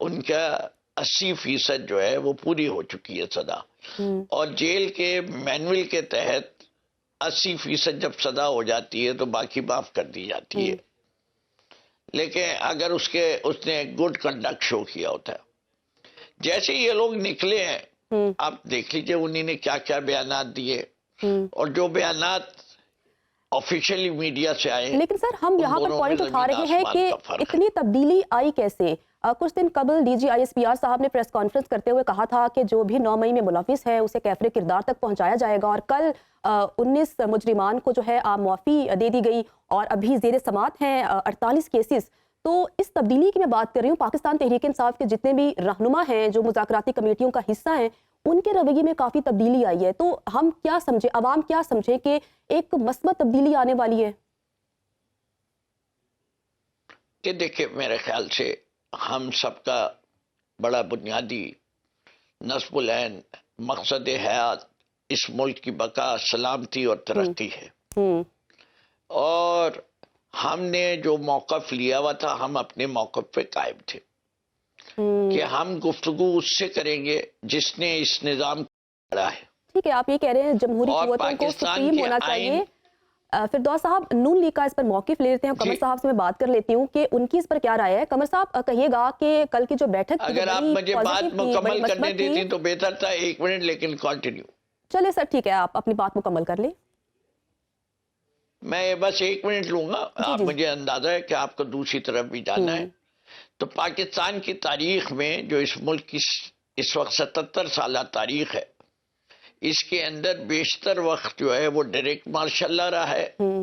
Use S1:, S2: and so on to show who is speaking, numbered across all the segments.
S1: ان کا 80% جو ہے وہ پوری ہو چکی ہے سزا، اور جیل کے مینول کے تحت 80% جب سزا ہو جاتی ہے تو باقی معاف کر دی جاتی ہے، لیکن اگر اس نے گڈ کنڈکٹ شو کیا ہوتا ہے۔ جیسے یہ لوگ نکلے ہیں، آپ دیکھ لیجئے انہی نے کیا کیا بیانات دیے، اور جو بیانات آفیشیلی میڈیا سے آئے،
S2: لیکن سر ہم یہاں پر پوائنٹ اٹھا رہے ہیں کہ اتنی تبدیلی آئی کیسے؟ کچھ دن قبل D G I S P R صاحب نے پریس کانفرنس کرتے ہوئے کہا تھا کہ جو بھی 9 مئی میں ملوث ہے اسے کیفر کردار تک پہنچایا جائے گا، اور کل 19 مجرمان کو جو ہے معافی دے دی گئی، اور ابھی زیر سماعت ہیں 48 کیسز۔ تو اس تبدیلی کی میں بات کر رہی ہوں، پاکستان تحریک انصاف کے جتنے بھی رہنما ہیں جو مذاکراتی کمیٹیوں کا حصہ ہیں، ان کے رویے میں کافی تبدیلی آئی ہے۔ تو ہم کیا سمجھے، عوام کیا سمجھے کہ ایک مثبت تبدیلی آنے والی ہے؟
S1: کہ دیکھیں، میرے خیال سے ہم سب کا بڑا بنیادی نصب العین مقصد حیات اس ملک کی بقا، سلامتی اور ترقی ہے، اور ہم نے جو موقف لیا ہوا تھا ہم اپنے موقف پہ قائم تھے کہ ہم گفتگو اس سے کریں گے جس نے اس نظام کو بڑھا ہے۔
S2: ٹھیک ہے، آپ یہ کہہ رہے ہیں جمہوری
S1: اور
S2: قوتوں کو
S1: پاکستان
S2: سپریم
S1: کے
S2: ہونا
S1: آئین،
S2: چاہیے۔ فردوس صاحب نون لیگ کا اس پر موقف لے لیتے ہیں، قمر صاحب سے میں بات کر لیتی ہوں کہ ان کی اس پر کیا رائے ہے۔ قمر صاحب کہیے گا کہ کل کی جو بیٹھک تھی،
S1: اگر آپ مجھے بات مکمل کرنے دیتی تو بہتر تھا، 1 منٹ لیکن کنٹینیو۔
S2: چلے سر ٹھیک ہے، آپ اپنی بات مکمل کر لیں۔
S1: میں بس 1 منٹ لوں گا، آپ مجھے اندازہ ہے کہ آپ کو دوسری طرف بھی جانا ہے۔ تو پاکستان کی تاریخ میں جو اس ملک کی اس وقت 77 سالہ تاریخ ہے، اس کے اندر بیشتر وقت جو ہے وہ ڈائریکٹ مارشل لا رہا ہے،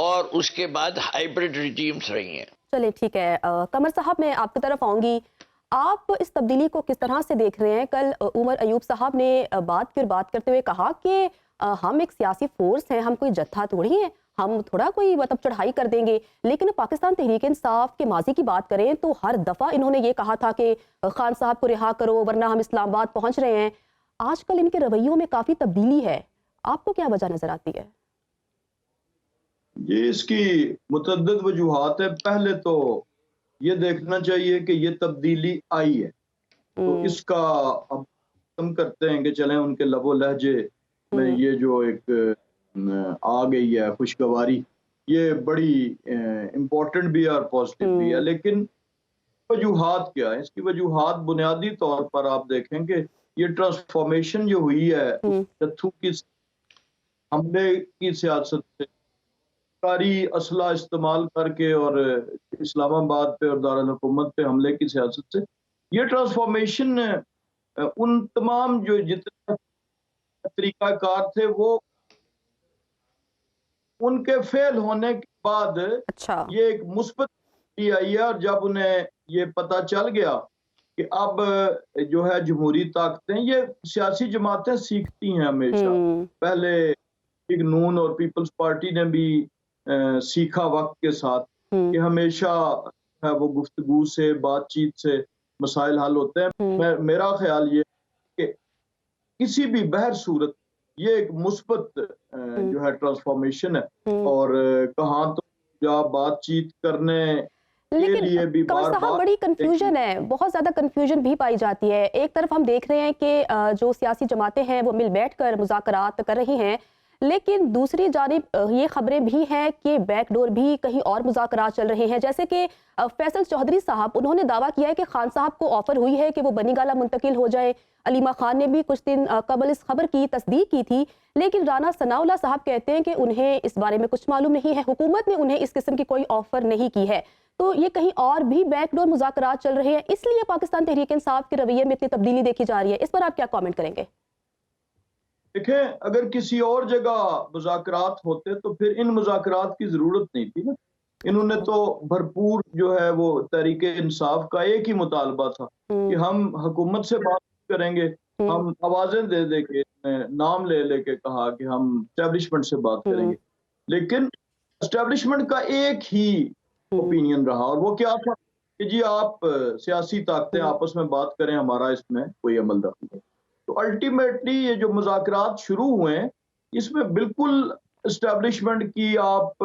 S1: اور اس کے بعد ہائیبرڈ ریجیمز رہی ہیں۔
S2: چلے ٹھیک ہے، قمر صاحب میں آپ کی طرف آؤں گی، آپ اس تبدیلی کو کس طرح سے دیکھ رہے ہیں؟ کل عمر ایوب صاحب نے بات کرتے ہوئے کہا کہ ہم ایک سیاسی فورس ہیں، ہم کوئی جتھا تھوڑی ہیں، ہم تھوڑا کوئی چڑھائی کر دیں گے۔ لیکن پاکستان تحریک انصاف کے ماضی کی بات کریں تو ہر دفعہ انہوں نے یہ کہا تھا کہ خان صاحب کو رہا کرو ورنہ ہم اسلام آباد پہنچ رہے ہیں۔ آج کل ان کے رویوں میں کافی تبدیلی ہے، آپ کو کیا وجہ نظر آتی ہے؟
S3: یہ اس کی متعدد وجوہات ہے۔ پہلے تو یہ دیکھنا چاہیے کہ یہ تبدیلی آئی ہے، تو اس کا اب ہم کرتے ہیں کہ چلیں ان کے لب و لہجے میں یہ جو ایک آ گئی ہے خوشگواری، یہ بڑی امپورٹنٹ بھی ہے اور پازیٹیو بھی ہے۔ لیکن وجوہات کیا ہے؟ اس کی وجوہات بنیادی طور پر آپ دیکھیں کہ یہ ٹرانسفارمیشن جو ہوئی ہے جتھوں کی حملے کی سیاست سے، سرکاری اسلحہ استعمال کر کے اور اسلام آباد پہ اور دارالحکومت پہ حملے کی سیاست سے، یہ ٹرانسفارمیشن ان تمام جو جتنے طریقہ کار تھے وہ ان کے فیل ہونے کے بعد یہ ایک مثبت آئی ہے، اور جب انہیں یہ پتہ چل گیا کہ اب جو ہے جمہوری طاقتیں، یہ سیاسی جماعتیں سیکھتی ہیں ہمیشہ، پہلے لیگ نون اور پیپلز پارٹی نے بھی سیکھا وقت کے ساتھ کہ ہمیشہ وہ گفتگو سے، بات چیت سے مسائل حل ہوتے ہیں۔ میرا خیال یہ کہ کسی بھی بہر صورت یہ ایک مثبت جو ہے ٹرانسفارمیشن ہے، اور کہاں تو جا بات چیت کرنے کے لیے بھی
S2: قمر صاحب بڑی کنفیوژن ہے، بہت زیادہ کنفیوژن بھی پائی جاتی ہے۔ ایک طرف ہم دیکھ رہے ہیں کہ جو سیاسی جماعتیں ہیں وہ مل بیٹھ کر مذاکرات کر رہی ہیں، لیکن دوسری جانب یہ خبریں بھی ہیں کہ بیک ڈور بھی کہیں اور مذاکرات چل رہے ہیں، جیسے کہ فیصل چودھری صاحب انہوں نے دعویٰ کیا ہے کہ خان صاحب کو آفر ہوئی ہے کہ وہ بنی گالہ منتقل ہو جائے۔ علیمہ خان نے بھی کچھ دن قبل اس خبر کی تصدیق کی تھی، لیکن رانا ثناءاللہ صاحب کہتے ہیں کہ انہیں اس بارے میں کچھ معلوم نہیں ہے، حکومت نے انہیں اس قسم کی کوئی آفر نہیں کی ہے۔ تو یہ کہیں اور بھی بیک ڈور مذاکرات چل رہے ہیں، اس لیے پاکستان تحریک انصاف کے رویے میں اتنی تبدیلی دیکھی جا رہی ہے۔ اس پر آپ کیا کامنٹ کریں گے؟
S3: دیکھیں، اگر کسی اور جگہ مذاکرات ہوتے تو پھر ان مذاکرات کی ضرورت نہیں تھی نا۔ انہوں نے تو بھرپور جو ہے وہ تحریک انصاف کا ایک ہی مطالبہ تھا کہ ہم حکومت سے بات کریں گے، ہم آوازیں دے دے کے، نام لے لے کے کہا کہ ہم اسٹیبلشمنٹ سے بات کریں گے، لیکن اسٹیبلشمنٹ کا ایک ہی اوپینین رہا، اور وہ کیا تھا کہ جی آپ سیاسی طاقتیں آپس میں بات کریں، ہمارا اس میں کوئی عمل دخل نہیں۔ تو الٹیمیٹلی یہ جو مذاکرات شروع ہوئے ہیں، اس میں بالکل اسٹیبلشمنٹ کی آپ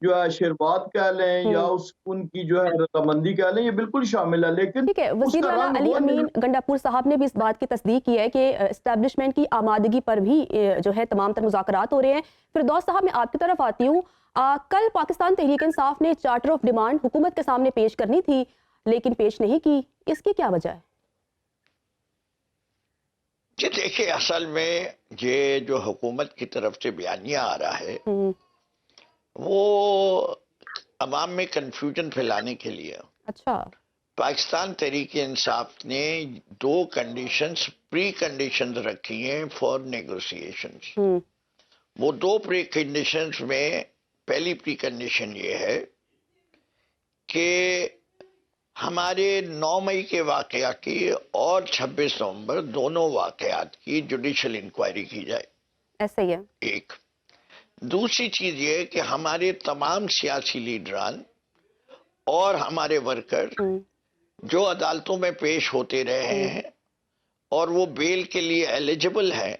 S3: جو ہے شیربات کہہ لیں یا ان کی جو ہے رضامندی کہہ لیں، یہ بالکل شامل ہے، لیکن
S2: ٹھیک ہے، وزیر اعلیٰ علی امین گنڈاپور صاحب نے بھی اس بات کی تصدیق کی ہے کہ اسٹیبلشمنٹ کی آمادگی پر بھی جو ہے تمام تر مذاکرات ہو رہے ہیں۔ فردوس صاحب میں آپ کی طرف آتی ہوں، کل پاکستان تحریک انصاف نے چارٹر آف ڈیمانڈ حکومت کے سامنے پیش کرنی تھی لیکن پیش نہیں کی، اس کی کیا وجہ ہے؟
S1: جی دیکھیں، اصل میں یہ جو حکومت کی طرف سے بیانیہ آ رہا ہے وہ عوام میں کنفیوژن پھیلانے کے لیے۔
S2: اچھا،
S1: پاکستان تحریک انصاف نے 2 کنڈیشنز پری کنڈیشنز رکھی ہیں فار نیگوسیشنز۔ وہ 2 پری کنڈیشنز میں پہلی پری کنڈیشن یہ ہے کہ ہمارے 9 مئی کے واقعہ کی اور 26 نومبر دونوں واقعات کی جوڈیشل انکوائری کی جائے،
S2: ایسا ہی ہے۔
S1: ایک۔ دوسری چیز یہ کہ ہمارے تمام سیاسی لیڈران اور ہمارے ورکر جو عدالتوں میں پیش ہوتے رہے ہیں اور وہ بیل کے لیے ایلیجبل ہیں،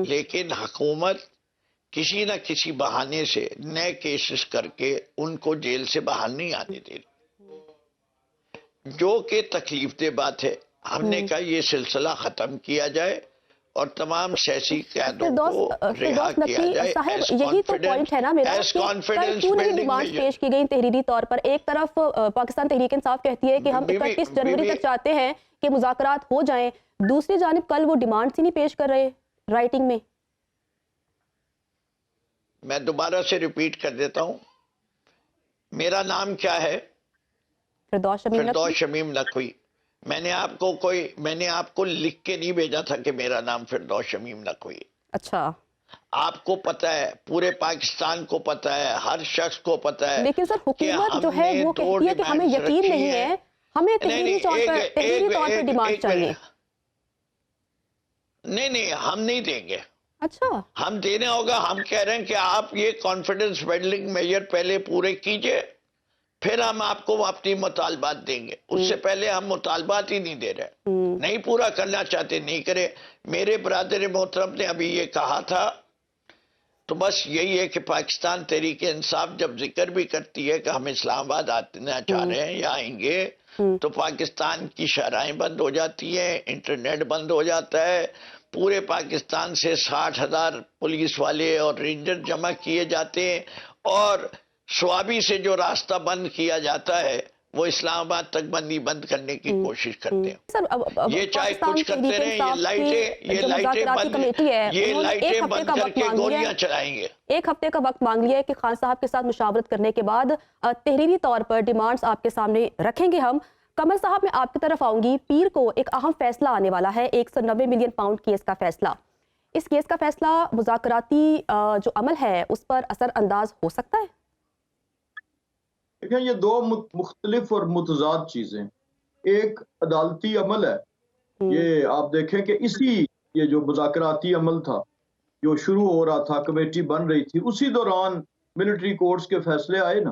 S1: لیکن حکومت کسی نہ کسی بہانے سے نئے کیسز کر کے ان کو جیل سے باہر نہیں آنے دے رہی، جو کہ تکلیف دہ بات ہے۔ ہم نے کہا یہ سلسلہ ختم کیا جائے اور تمام سیاسی قیدوں کو رہا کیا جائے۔
S2: صاحب یہی تو پوائنٹ ہے نا میرا کہ کل کیوں نہیں ڈیمانڈ پیش کی گئی تحریری طور پر؟ ایک طرف پاکستان تحریک انصاف کہتی ہے کہ ہم 31 جنوری تک چاہتے ہیں کہ مذاکرات ہو جائیں، دوسری جانب کل وہ ڈیمانڈ ہی نہیں پیش کر رہے رائٹنگ میں۔
S1: میں دوبارہ سے ریپیٹ کر دیتا ہوں، میرا نام کیا ہے؟
S2: فردوس
S1: شمیم نقوی۔ میں نے آپ کو لکھ کے نہیں بھیجا تھا کہ میرا نام فردوس شمیم نقوی۔
S2: اچھا،
S1: آپ کو پتہ ہے، پورے پاکستان کو پتہ ہے، ہر شخص کو پتہ ہے،
S2: لیکن سر حکومت جو ہے وہ کہتی ہے کہ ہمیں یقین نہیں ہے، ہمیں تحریری طور پر ڈیمانڈ چاہیے۔
S1: نہیں ہم نہیں دیں گے۔
S2: اچھا،
S1: ہم دینا ہوگا، ہم کہہ رہے ہیں کہ آپ یہ کانفیڈنس بلڈنگ میجر پہلے پورے کیجئے، پھر ہم آپ کو اپنی مطالبات دیں گے۔ اس سے پہلے ہم مطالبات ہی نہیں دے رہے، نہیں پورا کرنا چاہتے نہیں کرے۔ میرے برادر محترم نے ابھی یہ کہا تھا، تو بس یہی ہے کہ پاکستان تحریک انصاف جب ذکر بھی کرتی ہے کہ ہم اسلام آباد آنا چاہ رہے ہیں یا آئیں گے، تو پاکستان کی شاہراہیں بند ہو جاتی ہیں، انٹرنیٹ بند ہو جاتا ہے، پورے پاکستان سے 60,000 پولیس والے اور رینجر جمع کیے جاتے ہیں، اور سوابی سے جو راستہ بند کیا جاتا ہے وہ اسلام آباد تک بند کرنے کی کوشش کرتے ہیں۔ یہ چاہے کچھ کرتے رہیں، یہ لائٹیں بند کر کے گولیاں چلائیں گے۔
S2: ایک ہفتے کا وقت مانگ لیا ہے کہ خان صاحب کے ساتھ مشاورت کرنے کے بعد تحریری طور پر ڈیمانڈز آپ کے سامنے رکھیں گے ہم۔ قمر صاحب میں آپ کی طرف آؤں گی، پیر کو ایک اہم فیصلہ آنے والا ہے، 190 ملین پاؤنڈ کیس کا فیصلہ۔ اس کیس کا فیصلہ مذاکراتی جو عمل ہے اس پر اثر انداز ہو سکتا ہے؟
S3: دیکھیں، یہ 2 مختلف اور متضاد چیزیں، ایک عدالتی عمل ہے۔ یہ آپ دیکھیں کہ یہ جو مذاکراتی عمل تھا جو شروع ہو رہا تھا، کمیٹی بن رہی تھی، اسی دوران ملٹری کورٹس کے فیصلے آئے نا،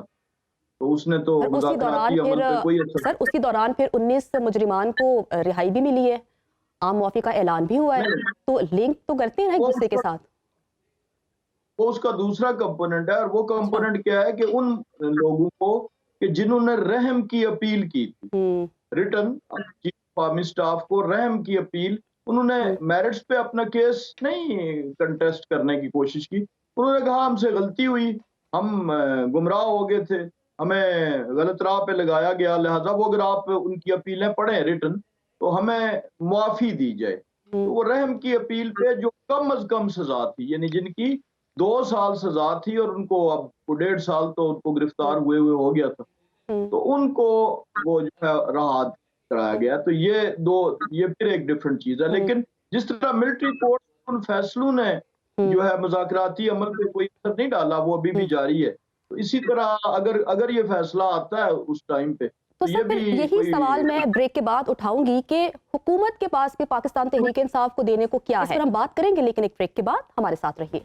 S3: تو اس نے تو مذاکراتی عمل پہ کوئی اثر۔
S2: سر اسی دوران پھر 19 مجرمان کو رہائی بھی ملی ہے، عام معافی کا اعلان بھی ہوا ہے، تو لنک تو کرتے ہیں نا ایک دوسرے کے ساتھ۔
S3: وہ اس کا دوسرا کمپوننٹ ہے، اور وہ کمپوننٹ کیا ہے کہ ان لوگوں کو کہ جنہوں نے رحم کی اپیل کی تھی، ریٹن چیف آرمی سٹاف کو رحم کی اپیل، انہوں نے میرٹس پہ اپنا کیس نہیں کنٹیسٹ کرنے کی کوشش کی، انہوں نے کہا ہم سے غلطی ہوئی، ہم گمراہ ہو گئے تھے، ہمیں غلط راہ پہ لگایا گیا، لہذا وہ اگر آپ ان کی اپیلیں پڑھیں ریٹن تو ہمیں معافی دی جائے۔ تو وہ رحم کی اپیل پہ جو کم از کم سزا تھی، یعنی جن کی 2 سال سزا تھی اور ان کو اب 1.5 سال تو ان کو گرفتار ہوئے ہو گیا تھا، تو ان کو وہ جو ہے رہا کرایا گیا۔ تو یہ پھر ایک ڈیفرنٹ چیز ہے، لیکن جس طرح ملٹری کورٹ ان فیصلوں نے جو ہے مذاکراتی عمل پہ کوئی اثر نہیں ڈالا، وہ ابھی بھی جاری ہے، تو اسی طرح اگر یہ فیصلہ آتا ہے اس ٹائم پہ
S2: تو سر پھر یہی سوال میں بریک کے بعد اٹھاؤں گی کہ حکومت کے پاس بھی پاکستان تحریک انصاف کو دینے کو کیا ہے، اس پر ہم بات کریں گے، لیکن ایک بریک کے بعد ہمارے ساتھ رہیے۔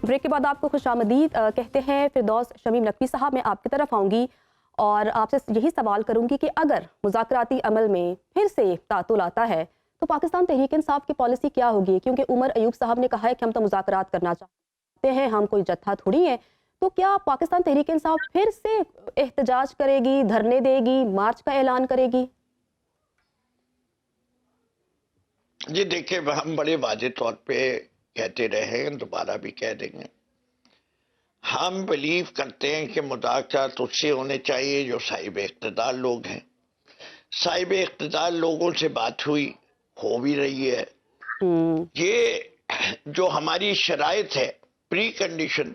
S2: بریک کے بعد آپ کو خوش آمدید کہتے ہیں فردوس شمیم نقوی صاحب۔ میں آپ کی طرف آؤں گی اور آپ سے یہی سوال کروں گی کہ اگر مذاکراتی عمل میں پھر سے تعطل آتا ہے تو پاکستان تحریک انصاف کی پالیسی کیا ہوگی؟ کیونکہ عمر ایوب صاحب نے کہا ہے کہ ہم تو مذاکرات کرنا چاہتے ہیں، ہم کوئی جتھا تھوڑی ہیں، تو کیا پاکستان تحریک انصاف پھر سے احتجاج کرے گی, دھرنے دے گی, مارچ کا اعلان کرے گی؟
S1: جی دیکھیں, ہم بڑے واضح طور پہ کہتے رہے ہیں, دوبارہ بھی کہہ دیں گے, ہم بلیو کرتے ہیں کہ مذاکرات اس سے ہونے چاہیے جو صاحب اقتدار لوگ ہیں. صاحب اقتدار لوگوں سے بات ہوئی, ہو بھی رہی ہے. یہ جو ہماری شرائط ہے, پری کنڈیشن,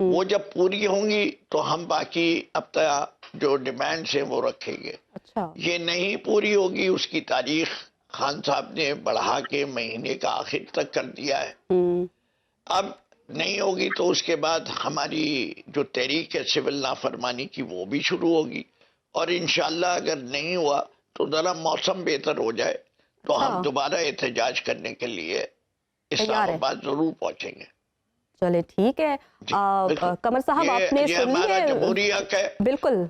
S1: وہ جب پوری ہوں گی تو ہم باقی اب تک جو ڈیمانڈز ہیں وہ رکھیں گے.
S2: اچھا,
S1: یہ نہیں پوری ہوگی, اس کی تاریخ خان صاحب نے بڑھا کے مہینے کا آخر تک کر دیا ہے. اب نہیں ہوگی تو اس کے بعد ہماری جو تحریک ہے سول نافرمانی کی وہ بھی شروع ہوگی, اور انشاءاللہ اگر نہیں ہوا تو ذرا موسم بہتر ہو جائے تو ہم دوبارہ احتجاج کرنے کے لیے اسلام آباد ضرور پہنچیں گے.
S2: چلے ٹھیک ہے. قمر صاحب آپ نے سن لی ہے,
S1: جمہوری حق ہے.
S2: بالکل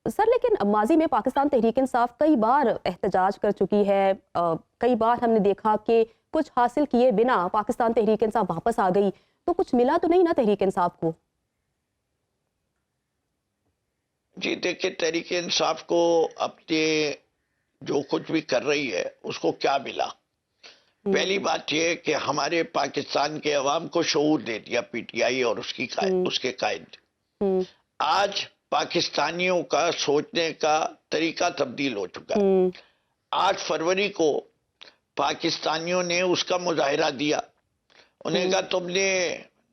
S2: سر, لیکن ماضی میں پاکستان تحریک انصاف کئی بار احتجاج کر چکی ہے. کئی بار ہم نے دیکھا کہ کچھ حاصل کیے بنا پاکستان تحریک انصاف واپس آ گئی, تو کچھ ملا تو نہیں نا تحریک انصاف کو؟
S1: جی دیکھیں, تحریک انصاف کو اپنے جو کچھ بھی کر رہی ہے اس کو کیا ملا؟ پہلی بات یہ کہ ہمارے پاکستان کے عوام کو شعور دے دیا پی ٹی آئی اور اس کے قائد. آج پاکستانیوں کا سوچنے کا طریقہ تبدیل ہو چکا ہے. 8 فروری کو پاکستانیوں نے اس کا مظاہرہ دیا. انہیں کہا تم نے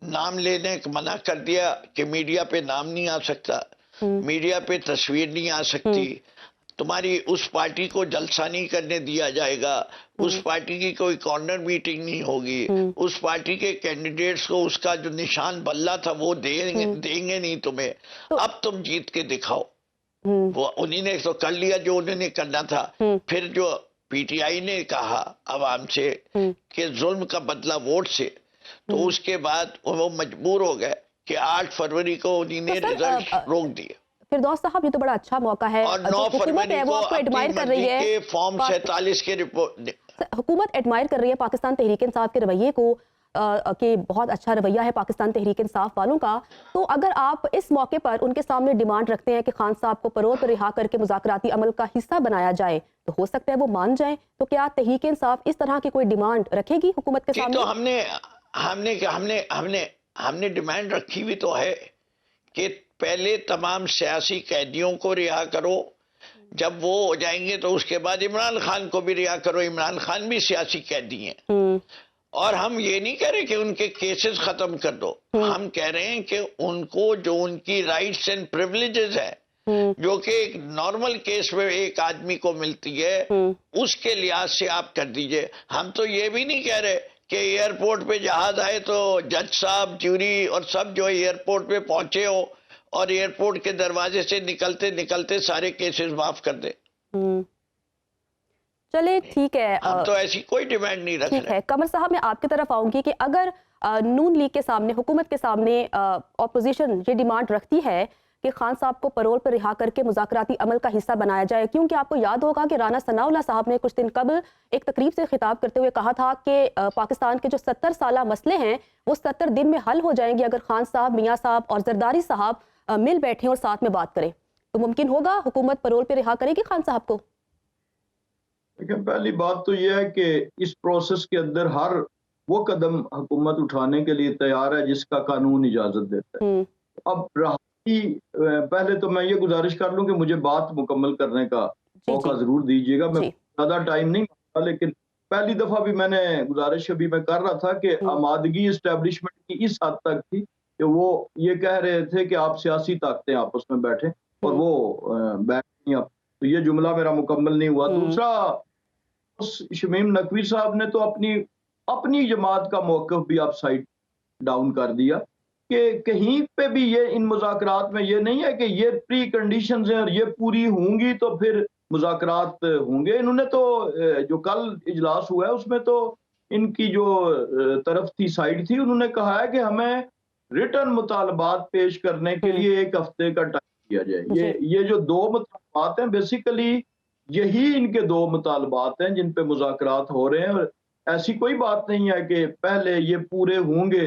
S1: نام لینے منع کر دیا کہ میڈیا پہ نام نہیں آ سکتا, میڈیا پہ تصویر نہیں آ سکتی, تمہاری اس پارٹی کو جلسہ نہیں کرنے دیا جائے گا, اس پارٹی کی کوئی کارنر میٹنگ نہیں ہوگی, اس پارٹی کے کینڈیڈیٹس کو اس کا جو نشان بلہ تھا وہ دیں گے نہیں تمہیں, اب تم جیت کے دکھاؤ. وہ انہی نے تو کر لیا جو انہوں نے کرنا تھا. پھر جو پی ٹی آئی نے کہا عوام سے کہ ظلم کا بدلہ ووٹ سے, تو اس کے بعد وہ مجبور ہو گئے کہ 8 فروری کو انہی نے رزلٹ روک دیے.
S2: فردوس صاحب, یہ تو بڑا اچھا موقع ہے,
S1: اور 9 فروری کو اپنی مرضی کے فارم 47 کے رپورٹ,
S2: حکومت ایڈمائر کر رہی ہے پاکستان تحریک انصاف کے رویے کو کہ بہت اچھا رویہ ہے پاکستان تحریک انصاف والوں کا. تو اگر آپ اس موقع پر ان کے سامنے ڈیمانڈ رکھتے ہیں کہ خان صاحب کو پرول پر رہا کر کے مذاکراتی عمل کا حصہ بنایا جائے, تو ہو سکتا ہے وہ مان جائیں, تو کیا تحریک انصاف اس طرح کی کوئی ڈیمانڈ رکھے گی حکومت کے سامنے؟
S1: تو ہم نے ڈیمانڈ رکھی بھی تو ہے کہ پہلے تمام سیاسی قیدیوں کو رہا کرو, جب وہ ہو جائیں گے تو اس کے بعد عمران خان کو بھی رہا کرو. عمران خان بھی سیاسی قیدی ہیں, اور ہم یہ نہیں کہہ رہے کہ ان کے کیسز ختم کر دو, ہم کہہ رہے ہیں کہ ان کو جو ان کی رائٹس اینڈ پریویلیجز ہیں جو کہ ایک نارمل کیس میں ایک آدمی کو ملتی ہے, اس کے لحاظ سے آپ کر دیجئے. ہم تو یہ بھی نہیں کہہ رہے کہ ایئرپورٹ پہ جہاز آئے تو جج صاحب, جیوری اور سب جو ایئرپورٹ پہ پہنچے ہو اور ایئرپورٹ کے دروازے سے نکلتے سارے کیسز معاف کر دے.
S2: چلے ٹھیک ہے,
S1: ہم تو ایسی کوئی ڈیمانڈ نہیں رکھ رہے.
S2: قمر صاحب, میں آپ کی طرف آؤں گی کہ اگر نون لیگ کے سامنے, حکومت کے سامنے اپوزیشن یہ ڈیمانڈ رکھتی ہے کہ خان صاحب کو پرول پر رہا کر کے مذاکراتی عمل کا حصہ بنایا جائے, کیونکہ آپ کو یاد ہوگا کہ رانا ثناء اللہ صاحب نے کچھ دن قبل ایک تقریب سے خطاب کرتے ہوئے کہا تھا کہ پاکستان کے جو 70 سالہ مسئلے ہیں وہ 70 دن میں حل ہو جائیں گے اگر خان صاحب, میاں صاحب اور زرداری صاحب مل بیٹھیں اور ساتھ میں بات کریں. تو ممکن ہوگا حکومت پرول پہ رہا کرے گی خان صاحب کو؟
S3: لیکن پہلی بات تو یہ ہے کہ اس پروسیس کے اندر ہر وہ قدم حکومت اٹھانے کے لیے تیار ہے جس کا قانون اجازت دیتا ہے. اب رہائی, پہلے تو میں یہ گزارش کر لوں کہ مجھے بات مکمل کرنے کا موقع ضرور دیجیے گا. میں زیادہ ٹائم نہیں مانگتا, لیکن پہلی دفعہ بھی میں نے گزارش ابھی میں کر رہا تھا کہ آمادگی اسٹیبلشمنٹ کی اس حد تک تھی کہ وہ یہ کہہ رہے تھے کہ آپ سیاسی طاقتیں آپس میں بیٹھیں, اور وہ بیٹھ نہیں. اب تو یہ جملہ میرا مکمل نہیں ہوا. دوسرا, شمیم نقوی صاحب نے تو اپنی جماعت کا موقف بھی اپ سائڈ ڈاؤن کر دیا کہ کہیں پہ بھی یہ ان مذاکرات میں یہ نہیں ہے کہ یہ پری کنڈیشنز ہیں اور یہ پوری ہوں گی تو پھر مذاکرات ہوں گے. انہوں نے تو جو کل اجلاس ہوا ہے اس میں تو ان کی جو طرف تھی, سائڈ تھی, انہوں نے کہا ہے کہ ہمیں ریٹن مطالبات پیش کرنے کے لیے 1 ہفتے کا ٹائم دیا جائے. یہ جو 2 مطالبات ہیں بیسیکلی یہی ان کے 2 مطالبات ہیں جن پہ مذاکرات ہو رہے ہیں, اور ایسی کوئی بات نہیں ہے کہ پہلے یہ پورے ہوں گے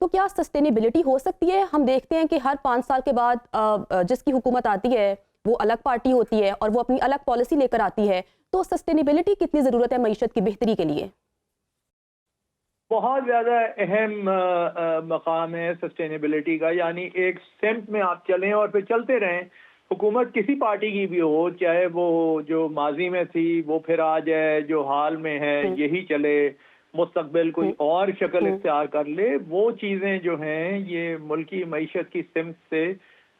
S2: تو کیا سسٹینیبلٹی ہو سکتی ہے؟ ہم دیکھتے ہیں کہ ہر 5 سال کے بعد جس کی حکومت آتی ہے وہ الگ پارٹی ہوتی ہے اور وہ اپنی الگ پالیسی لے کر آتی ہے، تو سسٹینیبلٹی کتنی ضرورت ہے معیشت کی بہتری کے لیے؟
S4: بہت زیادہ اہم مقام ہے سسٹینیبلٹی کا، یعنی ایک سمت میں آپ چلیں اور پھر چلتے رہیں. حکومت کسی پارٹی کی بھی ہو، چاہے وہ جو ماضی میں تھی وہ پھر آ جائے، جو حال میں ہے یہی چلے، مستقبل کوئی اور شکل اختیار کر لے، وہ چیزیں جو ہیں یہ ملکی معیشت کی سمت سے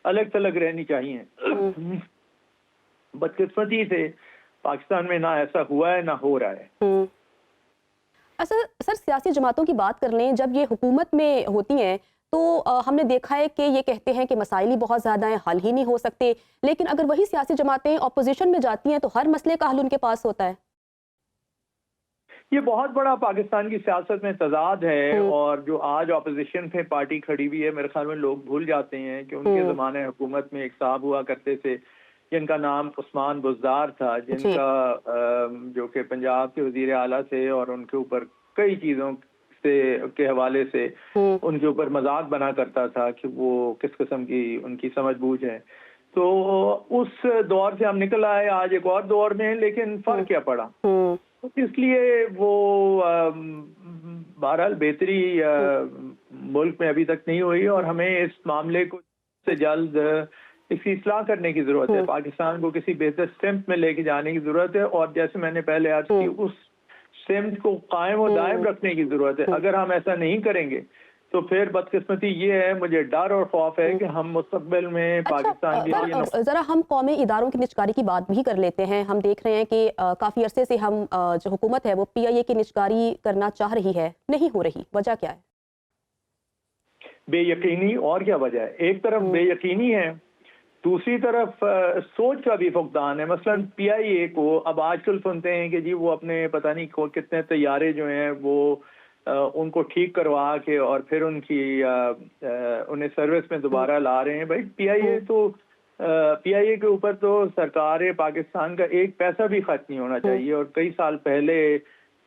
S4: الگ تھلگ رہنی چاہیے. بدقسمتی سے پاکستان میں نہ ایسا ہوا ہے نہ ہو رہا ہے.
S2: سر سیاسی جماعتوں کی بات کر لیں، جب یہ حکومت میں ہوتی ہیں تو ہم نے دیکھا ہے کہ یہ کہتے ہیں کہ مسائل ہی بہت زیادہ ہیں، حل ہی نہیں ہو سکتے، لیکن اگر وہی سیاسی جماعتیں اپوزیشن میں جاتی ہیں تو ہر مسئلے کا حل ان کے پاس ہوتا ہے.
S4: یہ بہت بڑا پاکستان کی سیاست میں تضاد ہے، اور جو آج اپوزیشن پہ پارٹی کھڑی ہوئی ہے، میرے خیال میں لوگ بھول جاتے ہیں کہ ان کے زمانے حکومت میں ایک صاحب ہوا کرتے تھے جن کا نام عثمان بزدار تھا، جن کا جو کہ پنجاب کے وزیر اعلیٰ تھے، اور ان کے اوپر کئی چیزوں کے حوالے سے ان کے اوپر مذاق بنا کرتا تھا کہ وہ کس قسم کی ان کی سمجھ بوجھ ہے. تو اس دور سے ہم نکل آئے، آج ایک اور دور میں، لیکن فرق کیا پڑا؟ اس لیے وہ بہرحال بہتری ملک میں ابھی تک نہیں ہوئی، اور ہمیں اس معاملے کو سے جلد اس کی اصلاح کرنے کی ضرورت ہے. پاکستان کو کسی بہتر سمت میں لے کے جانے کی ضرورت ہے، اور جیسے میں نے پہلے عرض کی، اس سمت کو قائم و دائم رکھنے کی ضرورت ہے. اگر ہم ایسا نہیں کریں گے تو پھر بدقسمتی یہ ہے، مجھے ڈر اور خوف ہے کہ ہم مستقبل میں پاکستان کے لیے
S2: ذرا ہم قومی اداروں کی نجکاری کی بات بھی کر لیتے ہیں. ہم دیکھ رہے ہیں کہ کافی عرصے سے ہم جو حکومت ہے وہ پی آئی اے کی نجکاری کرنا چاہ رہی ہے، نہیں ہو رہی، وجہ کیا ہے؟
S4: بے یقینی. اور کیا وجہ ہے؟ ایک طرف بے یقینی ہے، دوسری طرف سوچ کا بھی فقدان ہے. مثلا پی آئی اے کو اب آج کل سنتے ہیں کہ جی وہ اپنے پتہ نہیں کتنے طیارے جو ہیں وہ ان کو ٹھیک کروا کے اور پھر انہیں سروس میں دوبارہ لا رہے ہیں. بھائی پی آئی اے کے اوپر تو سرکار پاکستان کا ایک پیسہ بھی خرچ نہیں ہونا چاہیے. اور کئی سال پہلے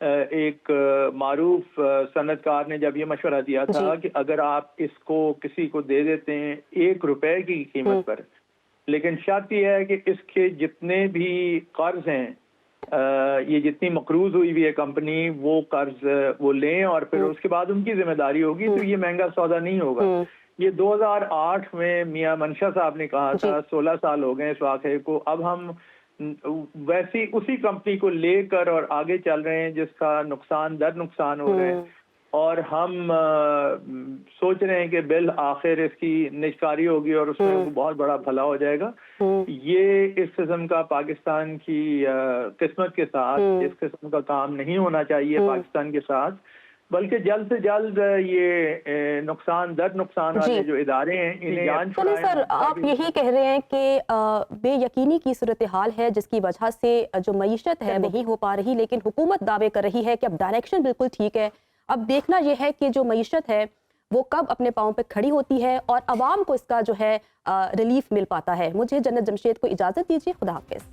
S4: ایک معروف صنعت کار نے جب یہ مشورہ دیا تھا کہ اگر آپ اس کو کسی کو دے دیتے ہیں 1 روپے کی قیمت پر، لیکن شرط یہ ہے کہ اس کے جتنے بھی قرض ہیں، یہ جتنی مقروض ہوئی ہوئی ہے کمپنی، وہ قرض وہ لیں اور پھر اس کے بعد ان کی ذمہ داری ہوگی، تو یہ مہنگا سودا نہیں ہوگا. یہ 2008 میں میاں منشا صاحب نے کہا تھا. 16 سال ہو گئے اس واقعے کو. اب ہم ویسی اسی کمپنی کو لے کر اور آگے چل رہے ہیں جس کا نقصان در نقصان ہو رہے ہیں، اور ہم سوچ رہے ہیں کہ بالآخر اس کی نجکاری ہوگی اور اس میں بہت بڑا بھلا ہو جائے گا. یہ اس قسم کا پاکستان کی قسمت کے ساتھ اس قسم کا کام نہیں ہونا چاہیے پاکستان کے ساتھ، بلکہ جلد سے جلد یہ نقصان در نقصان والے جو ادارے ہیں انہیں جان چھڑائیں.
S2: سر آپ یہی کہہ رہے ہیں کہ بے یقینی کی صورتحال ہے جس کی وجہ سے جو معیشت ہے نہیں ہو پا رہی، لیکن حکومت دعوے کر رہی ہے کہ اب ڈائریکشن بالکل ٹھیک ہے. اب دیکھنا یہ ہے کہ جو معیشت ہے وہ کب اپنے پاؤں پہ کھڑی ہوتی ہے اور عوام کو اس کا جو ہے ریلیف مل پاتا ہے. مجھے جنت جمشید کو اجازت دیجیے. خدا حافظ.